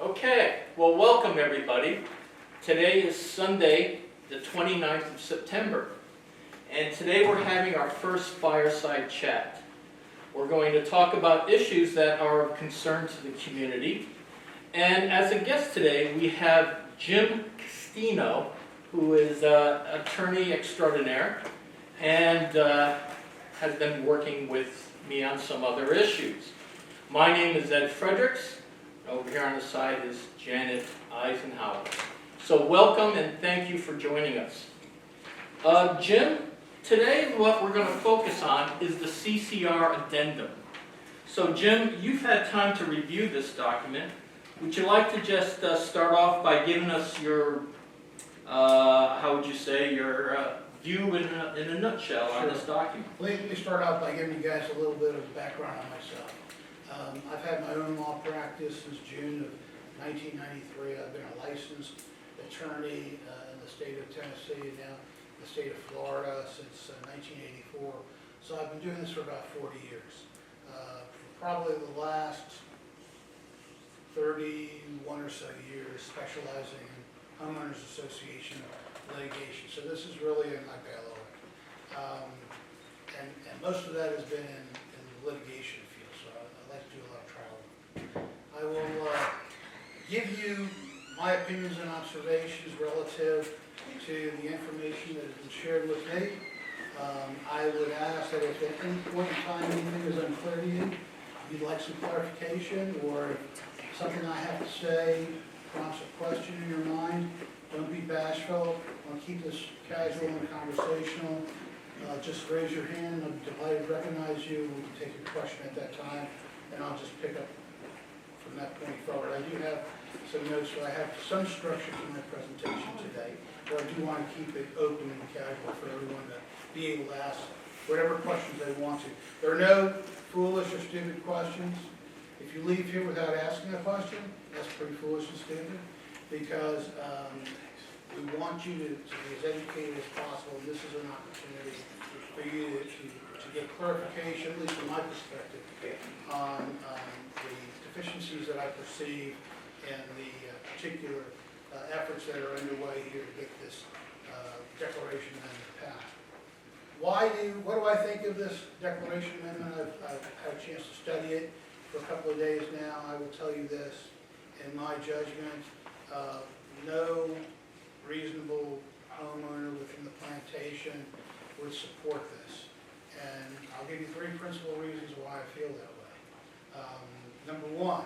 Okay, well, welcome everybody. Today is Sunday, the 29th of September, and today we're having our first fireside chat. We're going to talk about issues that are of concern to the community. And as a guest today, we have Jim Castino, who is an attorney extraordinaire and has been working with me on some other issues. My name is Ed Fredericks. Over here on the side is Janet Eisenhower. So welcome and thank you for joining us. Jim, today what we're going to focus on is the CCR Addendum. So Jim, you've had time to review this document. Would you like to just start off by giving us your, how would you say, your view in a nutshell on this document? Let me start out by giving you guys a little bit of background on myself. I've had my own law practice since June of 1993. I've been a licensed attorney in the state of Tennessee and now the state of Florida since 1984. So I've been doing this for about 40 years. For probably the last 31 or so years specializing in homeowners association litigation. So this is really in my bailiwick. And most of that has been in the litigation field, so I like to do a lot of trial. I will give you my opinions and observations relative to the information that has been shared with me. I would ask that if at any point in time anything is unclear to you, you'd like some clarification, or something I have to say prompts a question in your mind, don't be bashful. I want to keep this casual and conversational. Just raise your hand. I'm delighted to recognize you. We can take your question at that time, and I'll just pick up from that point forward. I do have some notes, so I have some structure to my presentation today, but I do want to keep it open and casual for everyone to be able to ask whatever questions they want to. There are no foolish or stupid questions. If you leave here without asking a question, that's pretty foolish and stupid, because we want you to be as educated as possible, and this is an opportunity for you to get clarification, at least from my perspective, on the deficiencies that I perceive in the particular efforts that are underway here to get this declaration amendment passed. What do I think of this declaration amendment? I've had a chance to study it for a couple of days now. I will tell you this, in my judgment, no reasonable homeowner within the plantation would support this. And I'll give you three principal reasons why I feel that way. Number one,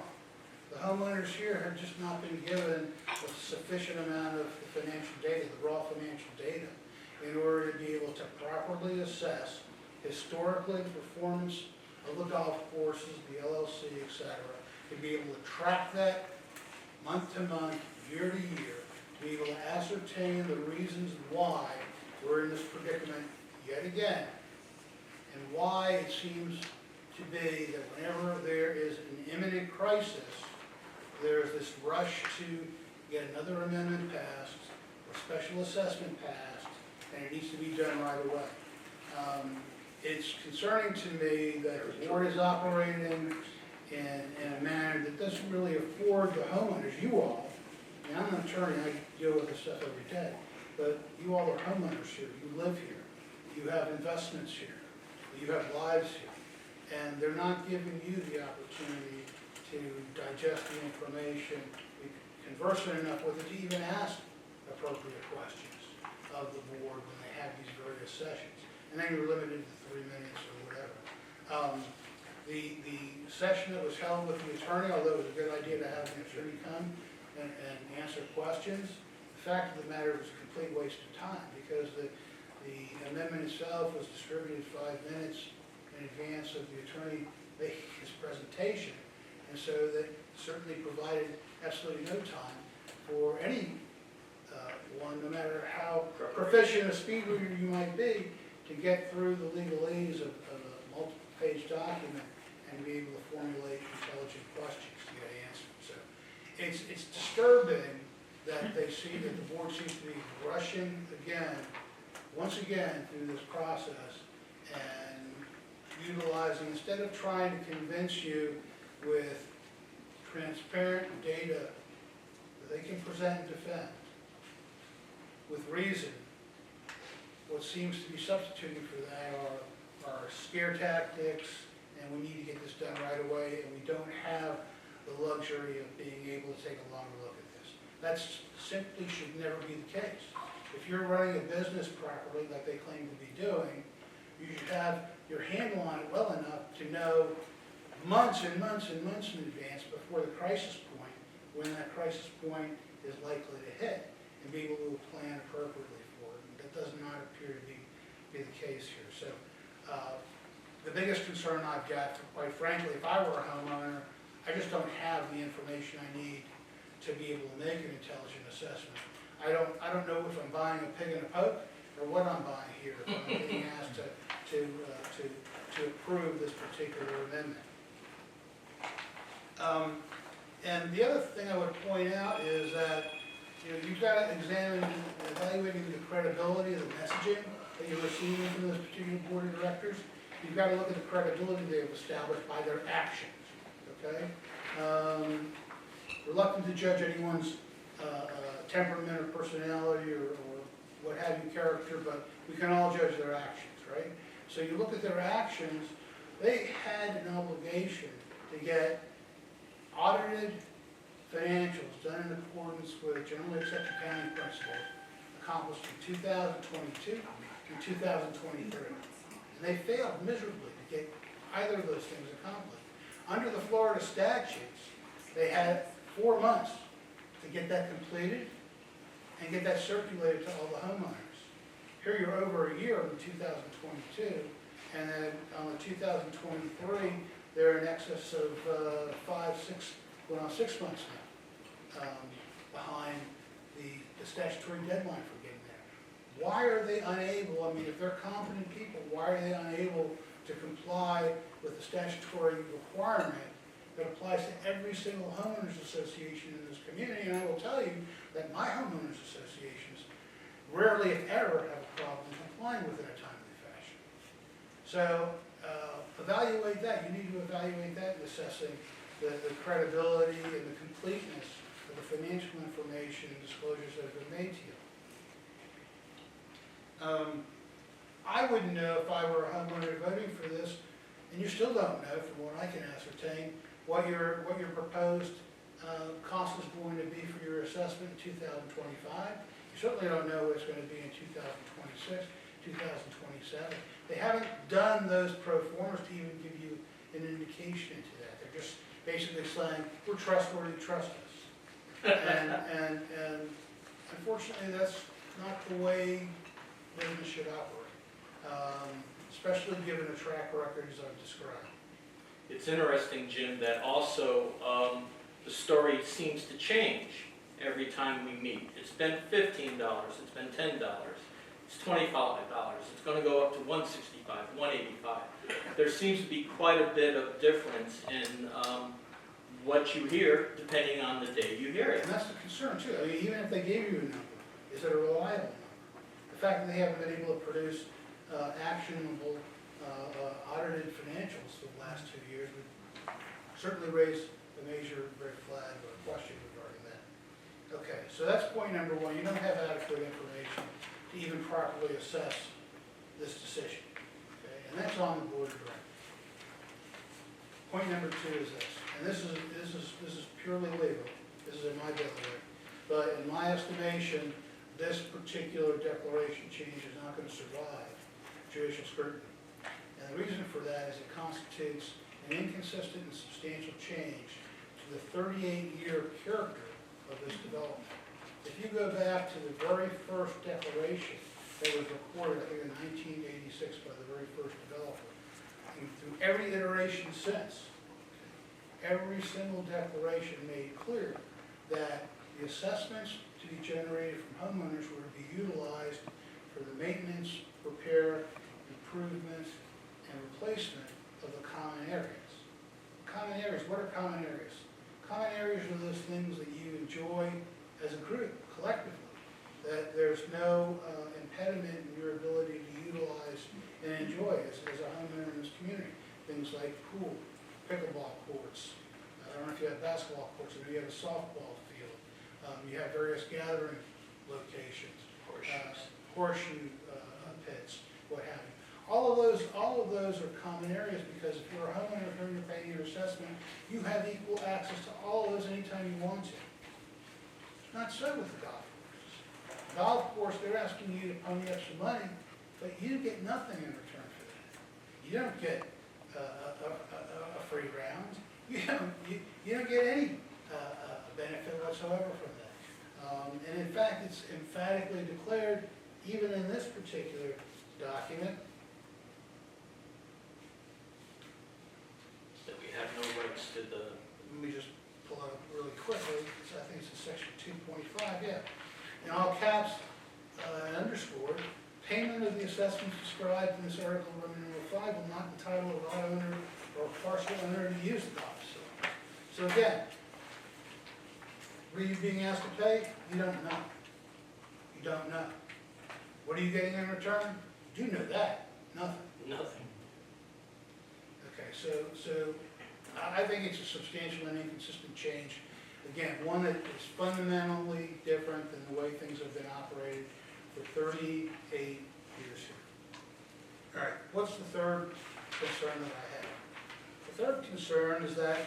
the homeowners here have just not been given a sufficient amount of the financial data, the raw financial data, in order to be able to properly assess historically the performance of the golf courses, the LLC, etc., to be able to track that month to month, year to year, to be able to ascertain the reasons why we're in this predicament yet again, and why it seems to be that whenever there is an imminent crisis, there's this rush to get another amendment passed, or special assessment passed, and it needs to be done right away. It's concerning to me that the board is operating in a manner that doesn't really afford the homeowners, you all, and I'm an attorney, I deal with this stuff every day, but you all are homeowners here, you live here, you have investments here, you have lives here, and they're not giving you the opportunity to digest the information, be conversant enough with it to even ask appropriate questions of the board when they have these various sessions. And then you're limited to 3 minutes or whatever. The session that was held with the attorney, although it was a good idea to have an attorney come and answer questions, the fact of the matter was a complete waste of time, because the amendment itself was distributed 5 minutes in advance of the attorney making his presentation, and so that certainly provided absolutely no time for any one, no matter how proficient a speed reader you might be, to get through the legalese of a multiple-page document and be able to formulate intelligent questions to get answered. So it's disturbing that they see that the board seems to be rushing once again through this process and utilizing, instead of trying to convince you with transparent data that they can present and defend with reason, what seems to be substituting for that are scare tactics, and we need to get this done right away, and we don't have the luxury of being able to take a longer look at this. That simply should never be the case. If you're running a business properly, like they claim to be doing, you should have your handle on it well enough to know months and months and months in advance before the crisis point, when that crisis point is likely to hit, and be able to plan appropriately for it. And that does not appear to be the case here. So the biggest concern I've got, quite frankly, if I were a homeowner, I just don't have the information I need to be able to make an intelligent assessment. I don't know if I'm buying a pig in a poke or what I'm buying here, if I'm being asked to approve this particular amendment. And the other thing I would point out is that you've got to examine, evaluating the credibility of the messaging that you're receiving from this particular board of directors. You've got to look at the credibility they've established by their actions, okay? Reluctant to judge anyone's temperament or personality or what have you, character, but we can all judge their actions, right? So you look at their actions, they had an obligation to get audited financials done in accordance with generally accepted accounting principles accomplished in 2022 and 2023. And they failed miserably to get either of those things accomplished. Under the Florida statutes, they had 4 months to get that completed and get that circulated to all the homeowners. Here you're over a year in 2022, and then on the 2023, they're in excess of 6 months now, behind the statutory deadline for getting there. Why are they unable, I mean, if they're competent people, why are they unable to comply with the statutory requirement that applies to every single homeowners association in this community? And I will tell you that my homeowners associations rarely, if ever, have a problem complying with it in a timely fashion. So evaluate that. You need to evaluate that in assessing the credibility and the completeness of the financial information and disclosures that have been made to you. I wouldn't know if I were a homeowner voting for this, and you still don't know, from what I can ascertain, what your proposed cost is going to be for your assessment in 2025. You certainly don't know what it's going to be in 2026, 2027. They haven't done those pro formas to even give you an indication into that. They're just basically saying, we're trustworthy, trust us. And unfortunately, that's not the way business should operate, especially given the track record as I've described. It's interesting, Jim, that also the story seems to change every time we meet. It's been $15, it's been $10, it's $25, it's going to go up to $165, $185. There seems to be quite a bit of difference in what you hear depending on the day you hear it. And that's the concern too. I mean, even if they gave you a number, is it a reliable number? The fact that they haven't been able to produce actionable audited financials for the last 2 years would certainly raise a major red flag or a question regarding that. Okay, so that's point number one. You don't have adequate information to even properly assess this decision. Okay, and that's on the board of directors. Point number two is this, and this is purely legal. This is in my bailiwick, but in my estimation, this particular declaration change is not going to survive judicial scrutiny. And the reason for that is it constitutes an inconsistent and substantial change to the 38-year character of this development. If you go back to the very first declaration that was recorded, I think in 1986 by the very first developer, and through every iteration since, every single declaration made clear that the assessments to be generated from homeowners were to be utilized for the maintenance, repair, improvement, and replacement of the common areas. Common areas, what are common areas? Common areas are those things that you enjoy as a group, collectively, that there's no impediment in your ability to utilize and enjoy as a homeowner in this community. Things like pool, pickleball courts, I don't know if you have basketball courts, or you have a softball field, You have various gathering locations, horseshoe pits, what have you. All of those are common areas, because if you're a homeowner and you're paying your assessment, you have equal access to all of those anytime you want to. It's not so with the golf courses. Golf course, they're asking you to pony up some money, but you get nothing in return for that. You don't get a free round. You don't get any benefit whatsoever from that. And in fact, it's emphatically declared, even in this particular document, That we have no rights to the, let me just pull it up really quickly, I think it's in section 2.5, yeah. In all caps, underscored, payment of the assessments described in this article, Roman numeral 5, will not entitle a lot owner or partial owner to use the golf facility. So again, were you being asked to pay? You don't know. You don't know. What are you getting in return? You do know that. Nothing. nothing. Okay, so I think it's a substantial and inconsistent change. Again, one that is fundamentally different than the way things have been operated for 38 years here. All right, what's the third concern that I have? The third concern is that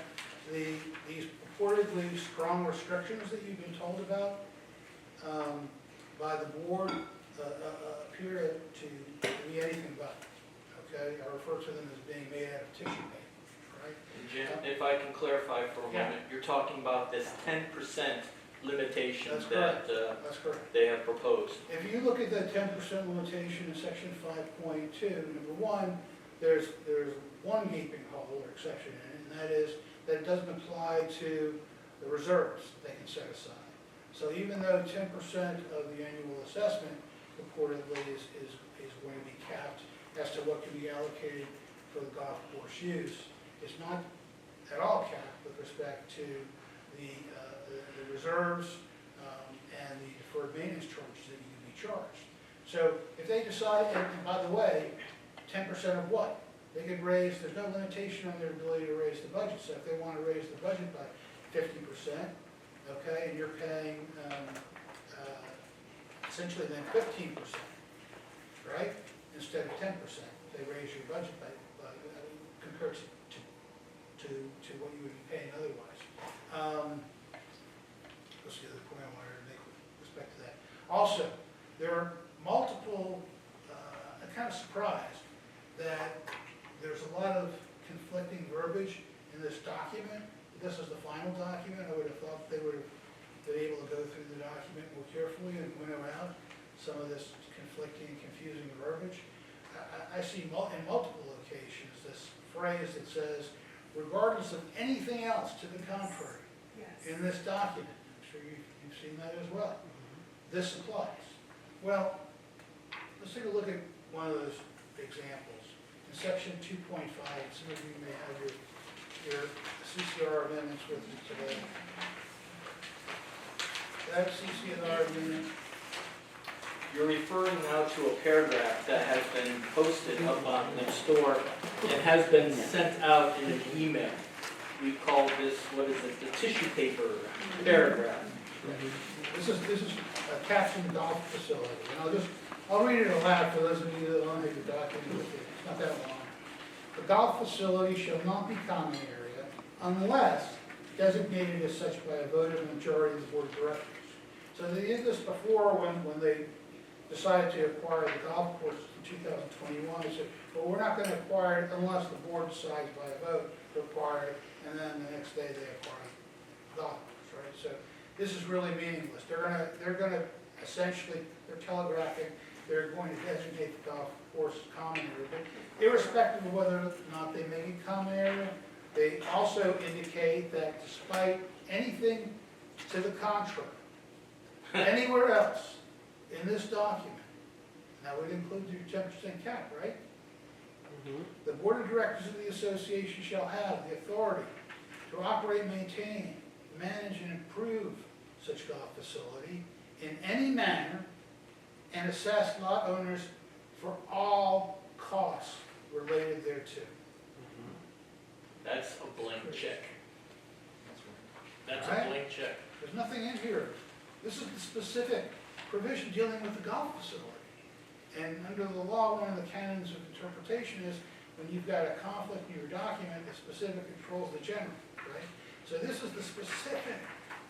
these purportedly strong restrictions that you've been told about by the board appear to be anything but. Okay, I refer to them as being made out of tissue paper, right? And Jim, if I can clarify for a moment, you're talking about this 10% limitation That's that correct. That's correct. they have proposed. If you look at the 10% limitation in section 5.2, number one, there's one gaping hole or exception in it, and that is that it doesn't apply to the reserves that they can set aside. So even though 10% of the annual assessment purportedly is going to be capped as to what can be allocated for the golf course use, it's not at all capped with respect to the reserves and the deferred maintenance charges that you can be charged. So if they decide, and by the way, 10% of what? They could raise, there's no limitation on their ability to raise the budget. So if they want to raise the budget by 50%, okay, and you're paying essentially then 15%, right? Instead of 10%, they raise your budget by compared to what you would be paying otherwise. What's the other point I wanted to make with respect to that? Also, there are multiple, I'm kind of surprised that there's a lot of conflicting verbiage in this document. This is the final document. I would have thought they would have been able to go through the document more carefully and winnow out some of this conflicting, confusing verbiage. I see in multiple locations this phrase that says, regardless of anything else to the contrary, in this document. I'm sure you've seen that as well. This applies. Well, let's take a look at one of those examples. In section 2.5, some of you may have your CCR amendments with you today. That CCR amendment. You're referring now to a paragraph that has been posted up on the store and has been sent out in an email. We call this, what is it, the tissue paper paragraph. This is a captioned golf facility, and I'll read it aloud for those of you that don't have the document with you. It's not that long. The golf facility shall not be common area unless designated as such by a vote of the majority of the board of directors. So they did this before when they decided to acquire the golf course in 2021. They said, well, we're not going to acquire it unless the board decides by a vote to acquire it, and then the next day they acquire the golf course, right? So this is really meaningless. They're going to essentially, they're telegraphing, they're going to designate the golf course common area. But irrespective of whether or not they make it common area, they also indicate that despite anything to the contrary, anywhere else in this document, that would include your 10% cap, right? The board of directors of the association shall have the authority to operate, maintain, manage, and improve such golf facility in any manner and assess lot owners for all costs related thereto. That's a blank check. That's Right. a blank check. There's nothing in here This is the specific provision dealing with the golf facility. And under the law, one of the canons of interpretation is when you've got a conflict in your document, the specific controls the general, right? So this is the specific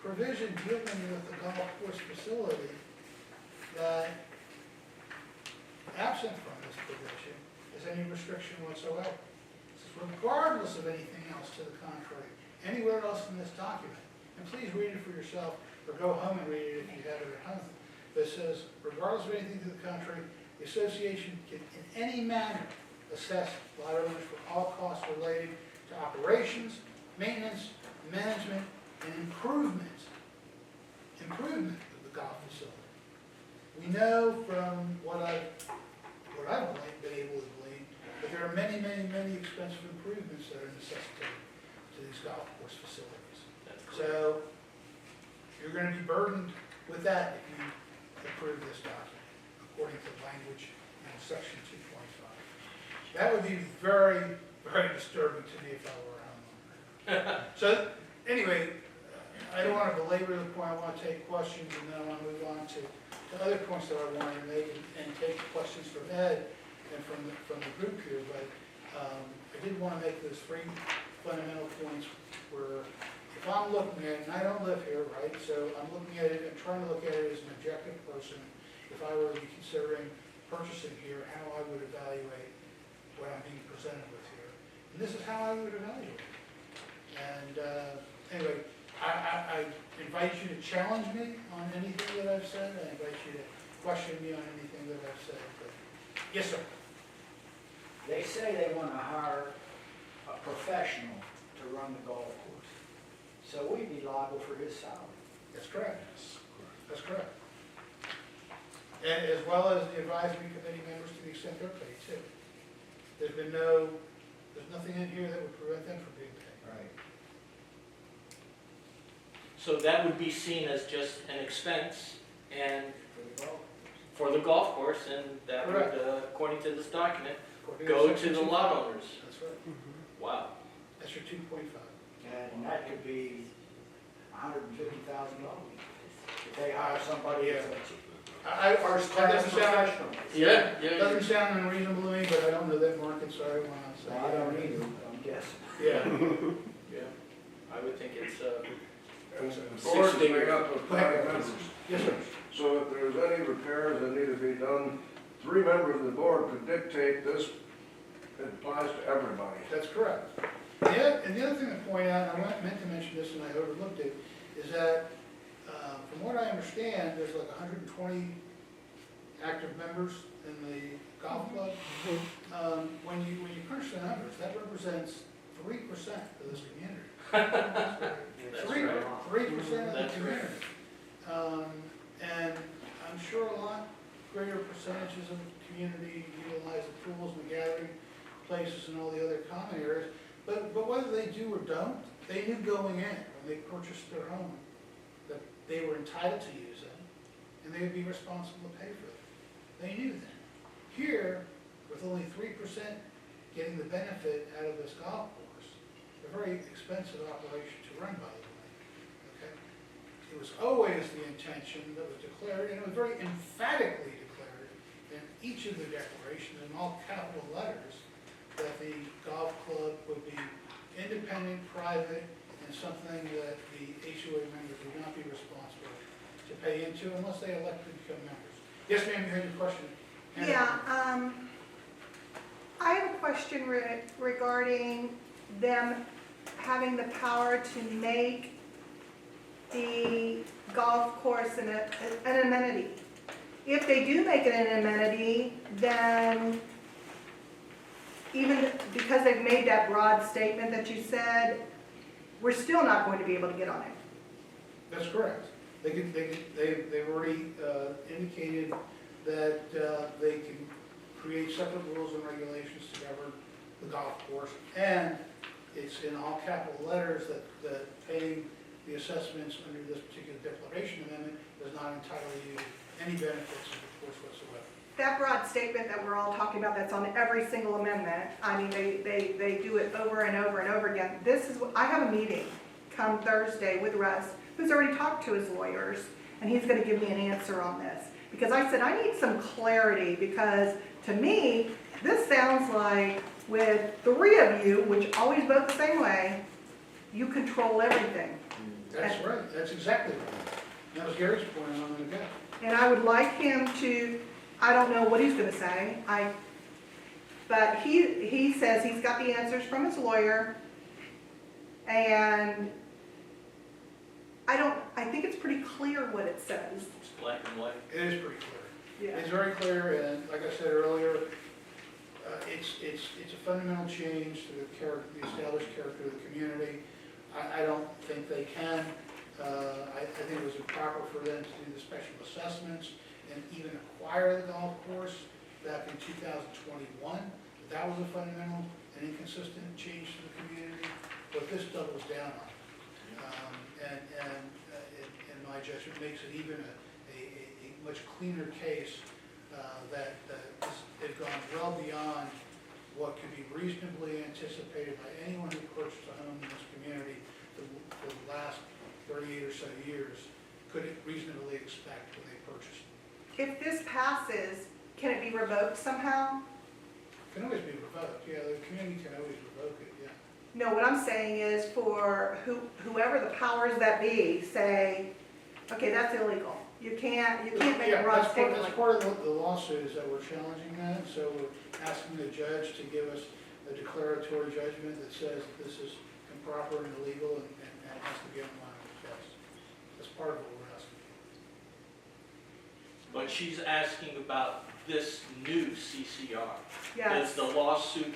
provision dealing with the golf course facility that, absent from this provision, is any restriction whatsoever. This is regardless of anything else to the contrary, anywhere else in this document. And please read it for yourself, or go home and read it if you have it at home. But it says, regardless of anything to the contrary, the association can in any manner assess lot owners for all costs related to operations, maintenance, management, and improvement of the golf facility. We know from what I've been able to glean, that there are many, many, many expensive improvements that are necessitated to these golf course facilities. So you're going to be burdened with that if you approve this document, according to language in section 2.5. That would be very, very disturbing to me if I were a homeowner. So anyway, I don't want to belabor the point. I want to take questions, and then I want to move on to other points that I wanted to make, and take questions from Ed and from the group here. But I did want to make those three fundamental points where if I'm looking at it, and I don't live here, right, so I'm looking at it and trying to look at it as an objective person. If I were to be considering purchasing here, how I would evaluate what I'm being presented with here. And this is how I would evaluate it. And anyway, I invite you to challenge me on anything that I've said. I invite you to question me on anything that I've said. But, yes, sir. They say they want to hire a professional to run the golf course. So we'd be liable for his salary. That's correct. That's correct. And as well as the advisory committee members to the extent they're paid too. There's nothing in here that would prevent them from being paid. Right. So that would be seen as just an expense and For the golf course. for the golf course, and that Correct. would, according to this document, According go to section the 2.5. lot owners. That's right. Wow. That's your 2.5. And that could be $150,000 if they hire somebody as a first class professional. Yeah. Doesn't sound unreasonable to me, but I don't know that market, so I don't want to say. Well, I don't either, I'm guessing. Yeah. Yeah. I would think it's, The board is made up of 5 members, Yes, sir. so if there's any repairs that need to be done, 3 members of the board could dictate this. It applies to everybody. That's correct. And the other thing to point out, and I meant to mention this and I overlooked it, is that from what I understand, there's like 120 active members in the golf club. When you crunch the numbers, that represents 3% of this community. that's Three right. 3% of the That's community. And I'm sure a lot greater percentages of the community utilize the pools and the gathering places and all the other common areas. But whether they do or don't, they knew going in, when they purchased their home, that they were entitled to use them, and they would be responsible to pay for them. They knew that. Here, with only 3% getting the benefit out of this golf course, a very expensive operation to run, by the way, okay? It was always the intention that was declared, and it was very emphatically declared in each of the declarations in all capital letters, that the golf club would be independent, private, and something that the HOA members would not be responsible to pay into unless they elected to become members. Yes, ma'am, you had your question. Hannah? Yeah, I have a question regarding them having the power to make the golf course an amenity. If they do make it an amenity, then even because they've made that broad statement that you said, we're still not going to be able to get on it. That's correct. They've already indicated that they can create separate rules and regulations to govern the golf course, and it's in all capital letters that paying the assessments under this particular declaration amendment does not entitle you to any benefits of the course whatsoever. That broad statement that we're all talking about, that's on every single amendment, I mean, they do it over and over and over again. I have a meeting come Thursday with Russ, who's already talked to his lawyers, and he's gonna give me an answer on this. Because I said, I need some clarity, because to me, this sounds like with 3 of you, which always vote the same way, you control everything. That's right, that's exactly right. That was Gary's point a moment ago. And I would like him to, I don't know what he's gonna say, but he says he's got the answers from his lawyer, and I think it's pretty clear what it says. It's black and white. It is pretty clear. Yeah. It's very clear, and like I said earlier, it's a fundamental change to the established character of the community. I don't think they can. I think it was improper for them to do the special assessments and even acquire the golf course back in 2021. That was a fundamental and inconsistent change to the community, but this doubles down on it. In my judgment, makes it even a much cleaner case that they've gone well beyond what could be reasonably anticipated by anyone who purchased a home in this community for the last 38 or so years could reasonably expect when they purchased it. If this passes, can it be revoked somehow? It can always be revoked, yeah, the community can always revoke it, yeah. No, what I'm saying is for whoever the powers that be say, okay, that's illegal. You can't make Yeah, a Ross that's take that's part of the lawsuit is that we're challenging that, so we're asking the judge to give us a declaratory judgment that says this is improper and illegal and has to be on line with the test. That's part of what we're asking. But she's asking about this new CCR. Yes. Does the lawsuit,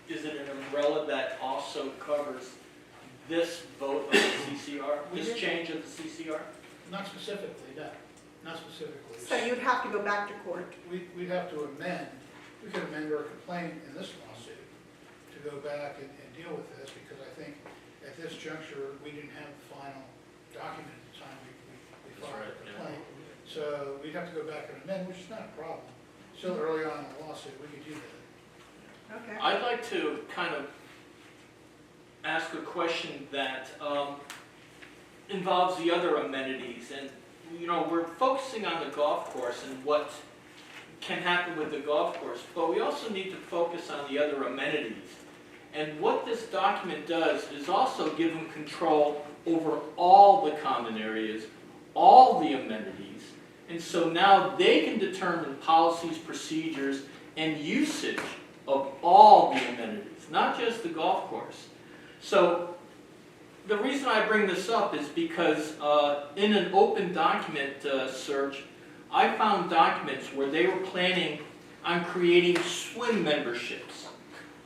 is it an umbrella that also covers this vote of the CCR, this change of the CCR? Not specifically, no, not specifically. So you'd have to go back to court. We'd have to amend, we could amend our complaint in this lawsuit to go back and deal with this, because I think at this juncture, we didn't have the final document at the time we filed That's right, the yeah. complaint. So we'd have to go back and amend, which is not a problem. Still early on in the lawsuit, we could do that. Okay. I'd like to kind of ask a question that involves the other amenities. And, you know, we're focusing on the golf course and what can happen with the golf course, but we also need to focus on the other amenities. And what this document does is also give them control over all the common areas, all the amenities. And so now they can determine policies, procedures, and usage of all the amenities, not just the golf course. So the reason I bring this up is because in an open document search, I found documents where they were planning on creating swim memberships.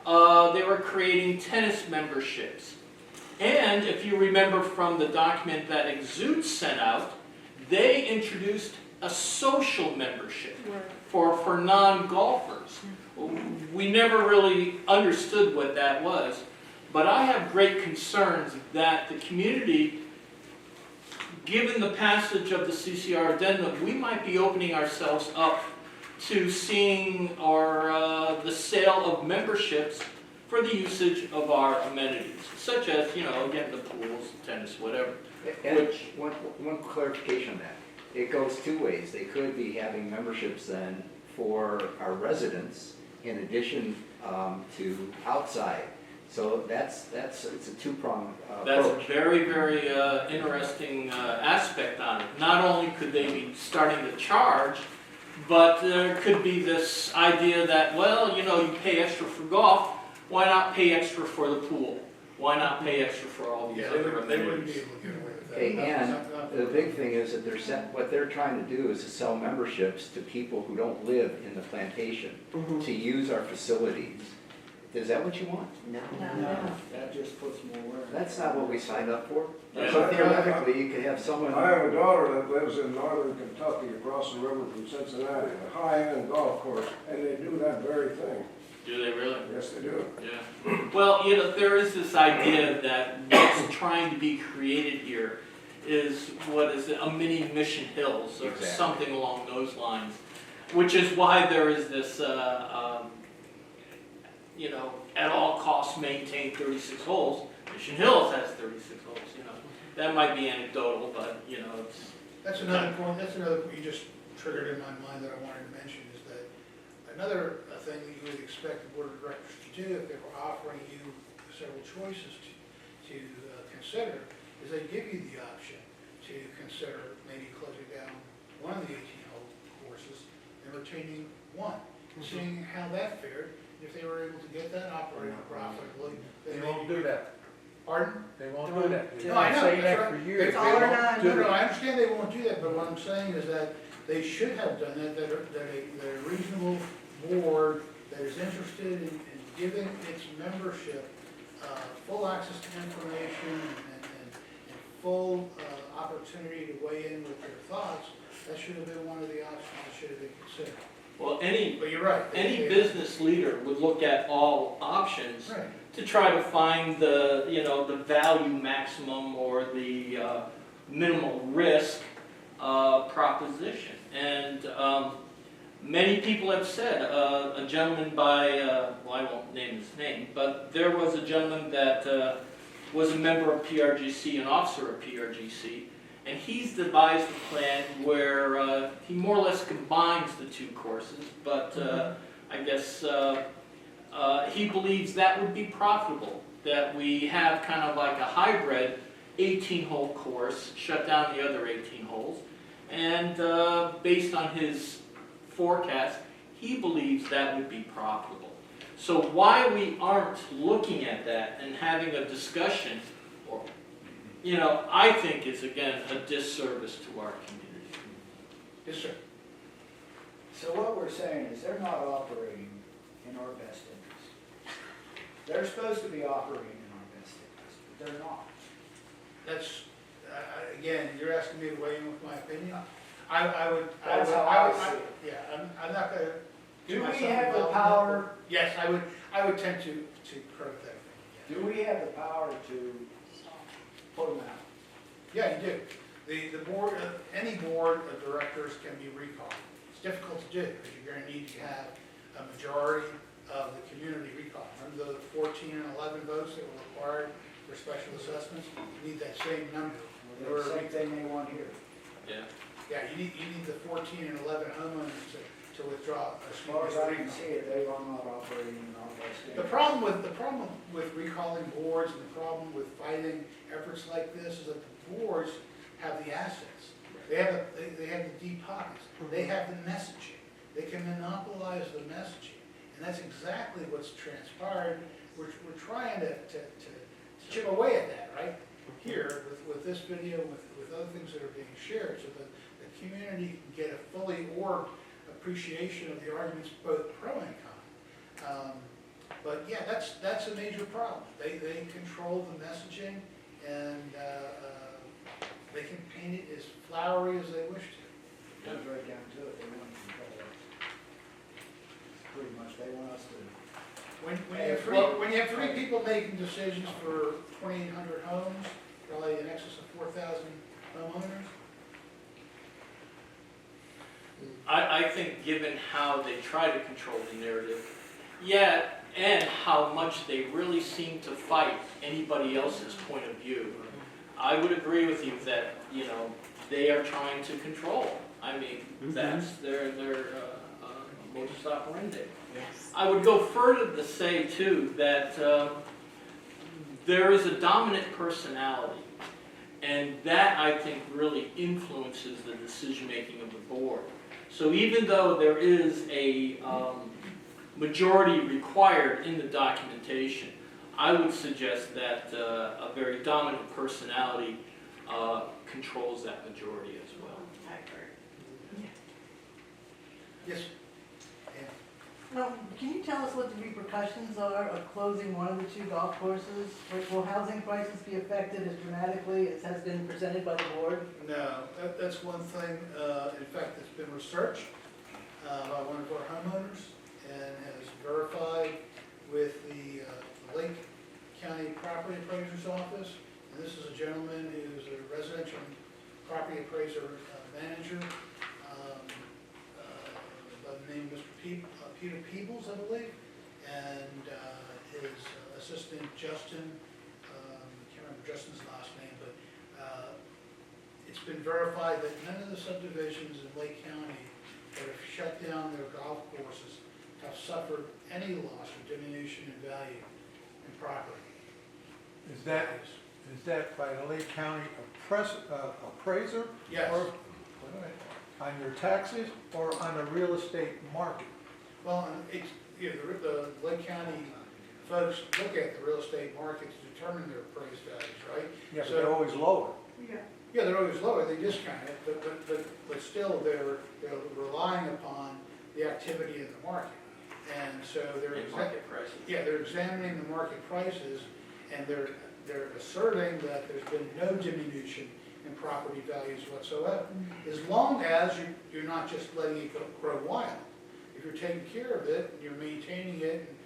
They were creating tennis memberships. And if you remember from the document that Exude sent out, they introduced a social membership for non-golfers. We never really understood what that was, but I have great concerns that the community, given the passage of the CCR Addendum, we might be opening ourselves up to seeing the sale of memberships for the usage of our amenities, such as, you know, again, the pools, tennis, whatever. And one clarification on that. It goes 2 ways. They could be having memberships then for our residents in addition to outside. So it's a two-pronged That's approach. a very, very interesting aspect on it. Not only could they be starting to charge, but there could be this idea that, well, you know, you pay extra for golf, why not pay extra for the pool? Why not pay extra for all these other They wouldn't be amenities? able to get away with that. Okay, and Not- the big thing is that what they're trying to do is to sell memberships to people who don't live in the plantation to use our facilities. Is that what you want? No, that just puts more work. That's not what we signed up for. Yeah. So theoretically, you could have someone. I have a daughter that lives in northern Kentucky across the river from Cincinnati, a high-end golf course, and they do that very thing. Do they really? Yes, they do. Yeah. Well, you know, there is this idea that what's trying to be created here is, what is it, a mini Mission Hills or Exactly. something along those lines, which is why there is this, you know, at all costs maintain 36 holes. Mission Hills has 36 holes, you know. That might be anecdotal, but, you know, That's another point, you just triggered in my mind that I wanted to mention, is that another thing that you would expect the board of directors to do if they were offering you several choices to consider, is they give you the option to consider maybe closing down one of the 18-hole courses and retaining one, seeing how that fared. If they were able to get that operating profitably, They then won't maybe. do that. Pardon? They won't do that. They've No, I been know, saying that's that right. for years. They all or won't none. do it. I understand they won't do that, but what I'm saying is that they should have done that, that a reasonable board that is interested in giving its membership full access to information and full opportunity to weigh in with their thoughts, that should have been one of the options that should have been considered. Well, any But you're right. any business leader would look at all options Right. to try to find the, you know, the value maximum or the minimal risk proposition. And many people have said, a gentleman by, well, I won't name his name, but there was a gentleman that was a member of PRGC, an officer of PRGC, and he's devised a plan where he more or less combines the two courses, but I guess he believes that would be profitable, that we have kind of like a hybrid 18-hole course, shut down the other 18 holes, and based on his forecast, he believes that would be profitable. So why we aren't looking at that and having a discussion, or, you know, I think is again a disservice to our community. Yes, sir. So what we're saying is they're not operating in our best interest. They're supposed to be operating in our best interest, but they're not. That's, again, you're asking me to weigh in with my opinion. I would. That's how I see it. Yeah, I'm not gonna. Do we have the power, Yes, I would tend to credit that. do we have the power to put them out? Yeah, you do. The board, any board of directors can be recalled. It's difficult to do, because you're gonna need to have a majority of the community recall. Remember the 14 and 11 votes that were required for special assessments? You need that same number. Well, the same thing they want here. Yeah. Yeah, you need the 14 and 11 homeowners to withdraw. As far as I can see it, they are not operating in our best The interest. problem with recalling boards and the problem with fighting efforts like this is that the boards have the assets. They have the deep pockets. They have the messaging. They can monopolize the messaging. And that's exactly what's transpired. We're trying to chip away at that, right? Here, with this video, with other things that are being shared, so that the community can get a fully orbed appreciation of the arguments both pro and con. But yeah, that's a major problem. They control the messaging, and they can paint it as flowery as they wish to. Comes right down to it, they want to control us. Pretty much, they want us to. When you have three people making decisions for 2,800 homes, probably in excess of 4,000 homeowners. I think given how they try to control the narrative, yeah, and how much they really seem to fight anybody else's point of view, I would agree with you that, you know, they are trying to control. I mean, that's their modus operandi. Yes. I would go further to say too that there is a dominant personality, and that I think really influences the decision-making of the board. So even though there is a majority required in the documentation, I would suggest that a very dominant personality controls that majority as well. Yes. Well, can you tell us what the repercussions are of closing one of the two golf courses? Will housing prices be affected as dramatically as has been presented by the board? No, that's one thing, in fact, that's been researched by one of our homeowners and has verified with the Lake County Property Appraiser's Office. And this is a gentleman who's a residential property appraiser manager by the name of Mr. Peter Peebles, I believe, and his assistant Justin, I can't remember Justin's last name, but it's been verified that none of the subdivisions in Lake County that have shut down their golf courses have suffered any loss or diminution in value in property. Is that by the Lake County appraiser? Yes. Or on your taxes or on the real estate market? Well, it's, you know, the Lake County folks look at the real estate market to determine their appraised values, right? Yeah, but So- they're always lower. Yeah. Yeah, they're always lower, they discount it, but still they're relying upon the activity in the market. And so they're, In market prices. yeah, they're examining the market prices and they're asserting that there's been no diminution in property values whatsoever. As long as you're not just letting it grow wild. If you're taking care of it, and you're maintaining it and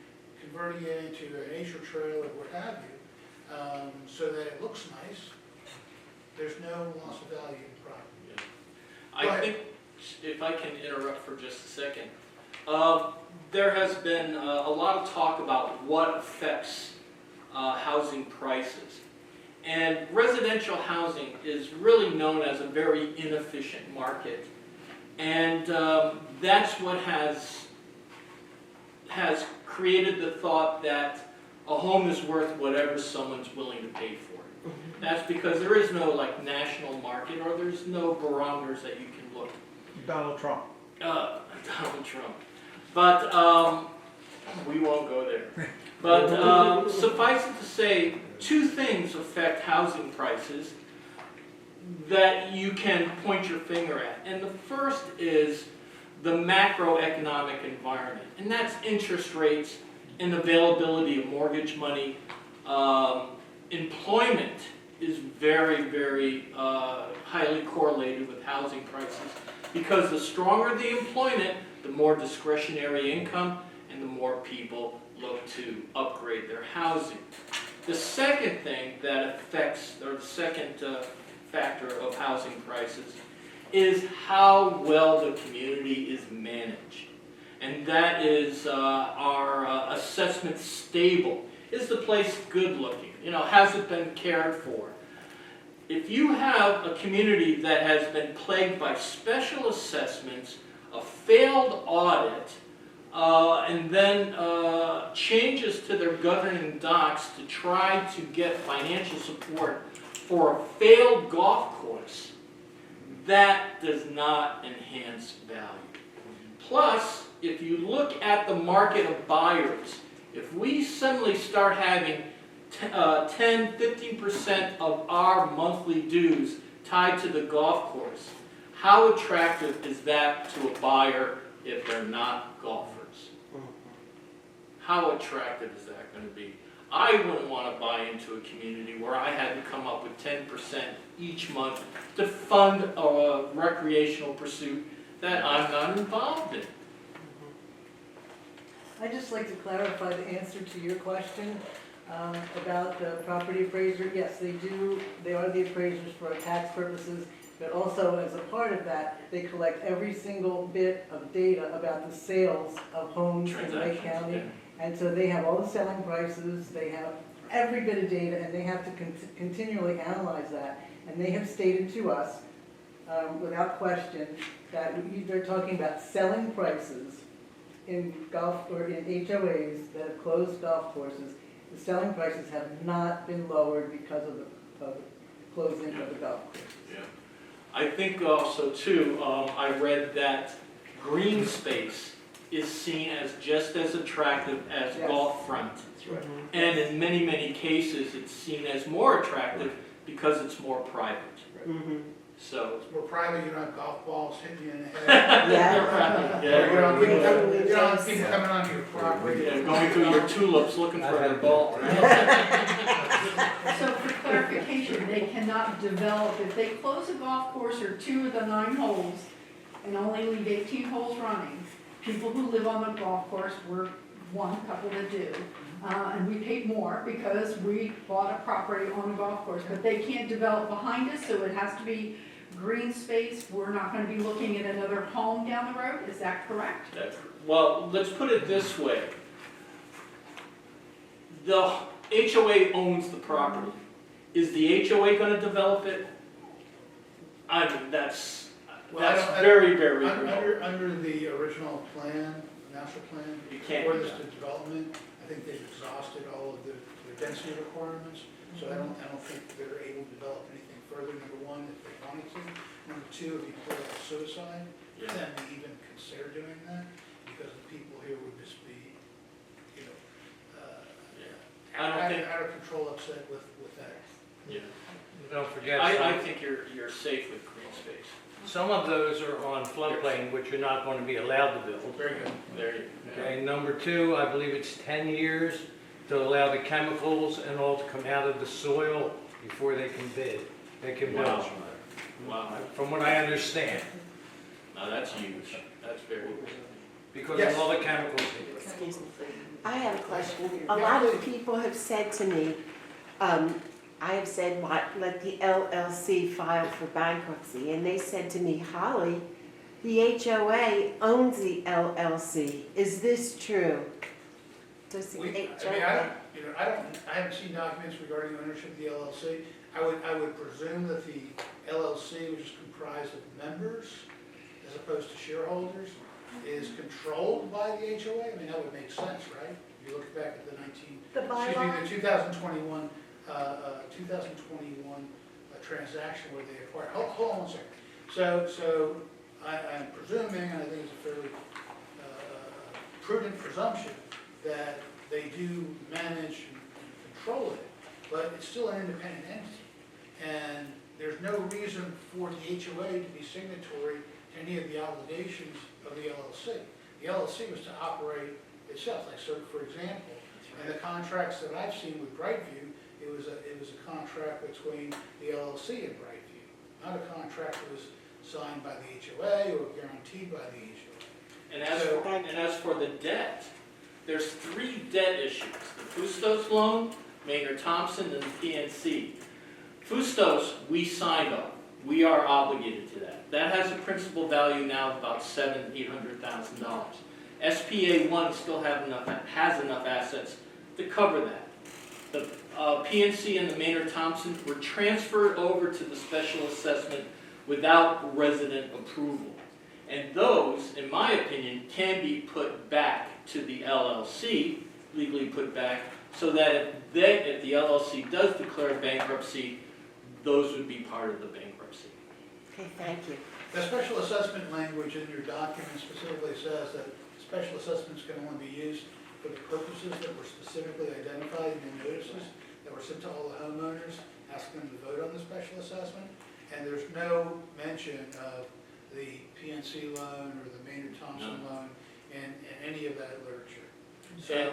converting it into a nature trail or what have you, so that it looks nice, there's no loss of value in property. Go I ahead. think, if I can interrupt for just a second, there has been a lot of talk about what affects housing prices. And residential housing is really known as a very inefficient market. And that's what has created the thought that a home is worth whatever someone's willing to pay for it. That's because there is no like national market, or there's no barometers that you can look. Donald Trump. Donald Trump. But we won't go there. But suffice it to say, two things affect housing prices that you can point your finger at. And the first is the macroeconomic environment, and that's interest rates and availability of mortgage money. Employment is very, very highly correlated with housing prices, because the stronger the employment, the more discretionary income, and the more people look to upgrade their housing. The second thing that affects, or the second factor of housing prices, is how well the community is managed. And that is our assessment stable. Is the place good looking? You know, has it been cared for? If you have a community that has been plagued by special assessments, a failed audit, and then changes to their governing docs to try to get financial support for a failed golf course, that does not enhance value. Plus, if you look at the market of buyers, if we suddenly start having 10-15% of our monthly dues tied to the golf course, how attractive is that to a buyer if they're not golfers? How attractive is that going to be? I wouldn't want to buy into a community where I had to come up with 10% each month to fund a recreational pursuit that I'm not involved in. I'd just like to clarify the answer to your question about the property appraiser. Yes, they do, they are the appraisers for tax purposes, but also as a part of that, they collect every single bit of data about the sales of homes in Lake County. Yeah. And so they have all the selling prices, they have every bit of data, and they have to continually analyze that. And they have stated to us, without question, that they're talking about selling prices in golf, or in HOAs that have closed golf courses. The selling prices have not been lowered because of the closing of the golf course. Yeah. I think also too, I read that green space is seen as just as attractive as Yes. golf front. That's right. And in many, many cases, it's seen as more attractive because it's more private. So, It's more private, you don't have golf balls hitting you in the head. Yeah. yeah, You don't Yeah. you don't have people coming onto your property. yeah, going through your tulips looking for their ball. So for clarification, they cannot develop, if they close a golf course or 2 of the 9 holes and only leave 18 holes running, people who live on the golf course, we're one couple that do, and we paid more because we bought a property on a golf course, but they can't develop behind us, so it has to be green space. We're not going to be looking at another home down the road, is that correct? Well, let's put it this way. The HOA owns the property. Is the HOA going to develop it? That's Well, I don't- very, very remote. Under the original plan, master plan, You can't for do this that. development, I think they've exhausted all of the density requirements, so I don't think they're able to develop anything further, number one, if they wanted to. Number two, if you pull out suicide, Yeah. then we even consider doing that, because the people here would just be, you know, I don't think- out of control, upset with that. Yeah. Don't forget, I think you're safe with green space. some of those are on floodplain, which you're not going to be allowed to build. Very good. There you go. Okay, number two, I believe it's 10 years to allow the chemicals and all to come out of the soil before they can build. Wow. Wow. From what I understand, Now, that's huge. That's very huge. because Yes. of all the chemicals. Excuse me. I have a question. A lot of people have said to me, I have said, let the LLC file for bankruptcy, and they said to me, Holly, the HOA owns the LLC. Is this true? Does the I mean, HOA? I haven't seen documents regarding ownership of the LLC. I would presume that the LLC, which is comprised of members as opposed to shareholders, is controlled by the HOA. I mean, that would make sense, right? If you look back at The bylaw, the 2021 transaction where they acquired, hold on one second. So I'm presuming, and I think it's a fairly prudent presumption, that they do manage and control it, but it's still an independent entity. And there's no reason for the HOA to be signatory to any of the obligations of the LLC. The LLC was to operate itself. Like, so for example, in the contracts that I've seen with Brightview, it was a contract between the LLC and Brightview, not a contract that was signed by the HOA or guaranteed by the HOA. And as for the debt, there's 3 debt issues. The Fustos loan, Maynard Thompson, and the PNC. Fustos, we signed on. We are obligated to that. That has a principal value now of about $700,000-800,000. SPA1 still has enough assets to cover that. The PNC and the Maynard Thompson were transferred over to the special assessment without resident approval. And those, in my opinion, can be put back to the LLC, legally put back, so that if the LLC does declare bankruptcy, those would be part of the bankruptcy. Okay, thank you. The special assessment language in your document specifically says that special assessments can only be used for the purposes that were specifically identified in the notices that were sent to all the homeowners, asking them to vote on the special assessment. And there's no mention of the PNC loan or the Maynard Thompson loan in any of that literature. So,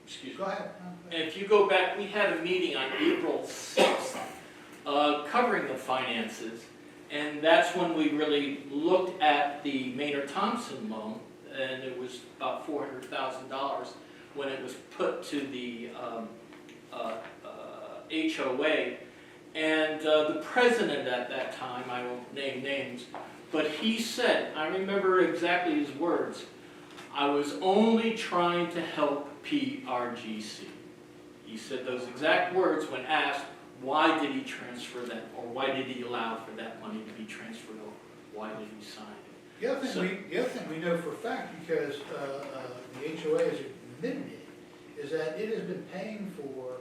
Excuse me. go ahead. And if you go back, we had a meeting on April 6th covering the finances, and that's when we really looked at the Maynard Thompson loan, and it was about $400,000 when it was put to the HOA. And the president at that time, I won't name names, but he said, I remember exactly his words, I was only trying to help PRGC. He said those exact words when asked, why did he transfer that, or why did he allow for that money to be transferred over? Why did he sign it? The other thing we know for a fact, because the HOA has admitted it, is that it has been paying for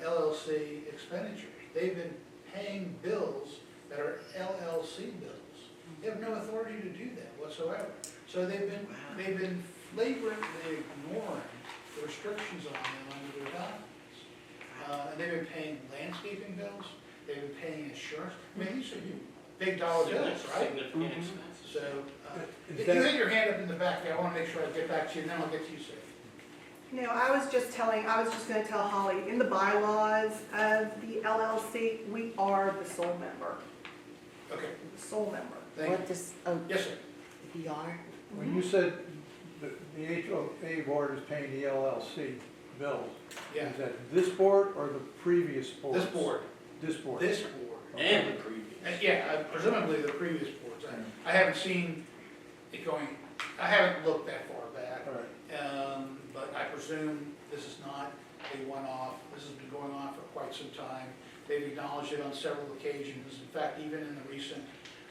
LLC expenditures. They've been paying bills that are LLC bills. They have no authority to do that whatsoever. So they've been flagrantly ignoring the restrictions on them under their documents. And they've been paying landscaping bills, they've been paying insurance. I mean, these are big dollar bills, right? Significant expenses. So, Is you that- had your hand up in the back there, I want to make sure I get back to you, and then I'll get to you, sir. no, I was just gonna tell Holly, in the bylaws of the LLC, we are the sole member, Okay, the sole member. thank you. What does, oh, Yes, sir. we are? When you said the HOA board is paying the LLC bills, Yeah, is that this board or the previous board? this board, This board? this board. And the previous. Yeah, presumably the previous boards. I haven't seen it going, I haven't looked that far back. All right. But I presume this is not a one-off, this has been going on for quite some time. They've acknowledged it on several occasions. In fact, even in the recent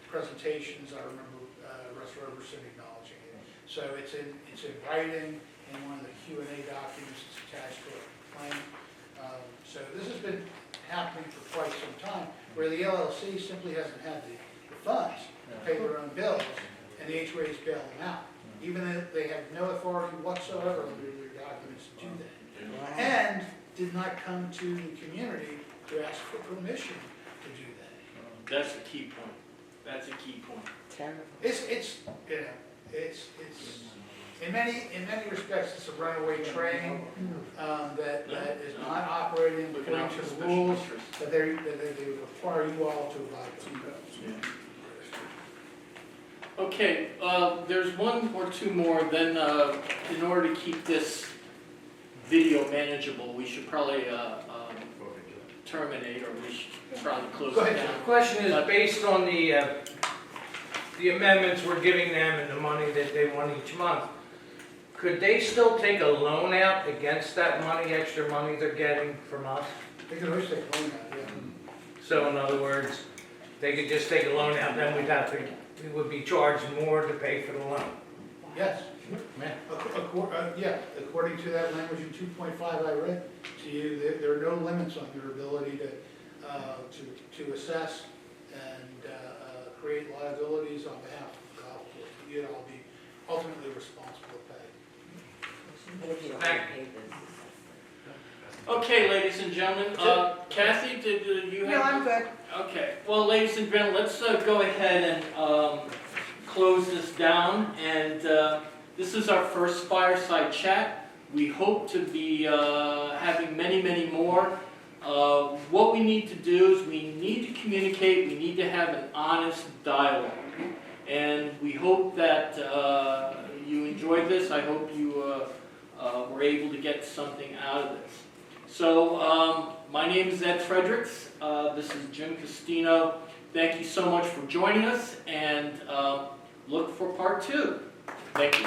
presentations, I remember Russ Roberson acknowledging it. So it's in writing in one of the Q&A documents that's attached to our plan. So this has been happening for quite some time, where the LLC simply hasn't had the funds to pay their own bills, and the HOA's bail them out, even though they have no authority whatsoever under their documents to do that. And did not come to the community to ask for permission to do that. That's a key point. That's a key point. Terrible. It's in many respects, it's a runaway train, that is not operating Looking according out for to the special rules interests. that they require you all to abide to. Okay, there's one or two more, then in order to keep this video manageable, we should probably terminate, or we should probably close Go it ahead, down. The question is based on the amendments we're giving them and the money that they want each month. Could they still take a loan out against that money, extra money they're getting from us? They can always take a loan out, yeah. So in other words, they could just take a loan out, then we would be charged more to pay for the loan. Yes. Yeah. Yeah, according to that language in 2.5 I read to you, there are no limits on your ability to assess and create liabilities on behalf of the golf course. You'd all be ultimately responsible to pay. Okay, ladies and gentlemen, Kathy, did you have? No, I'm good. Okay, well, ladies and gentlemen, let's go ahead and close this down. And this is our first fireside chat. We hope to be having many, many more. What we need to do is we need to communicate, we need to have an honest dialogue. And we hope that you enjoyed this. I hope you were able to get something out of this. So my name is Ed Fredericks. This is Jim Costino. Thank you so much for joining us, and look for part 2. Thank you.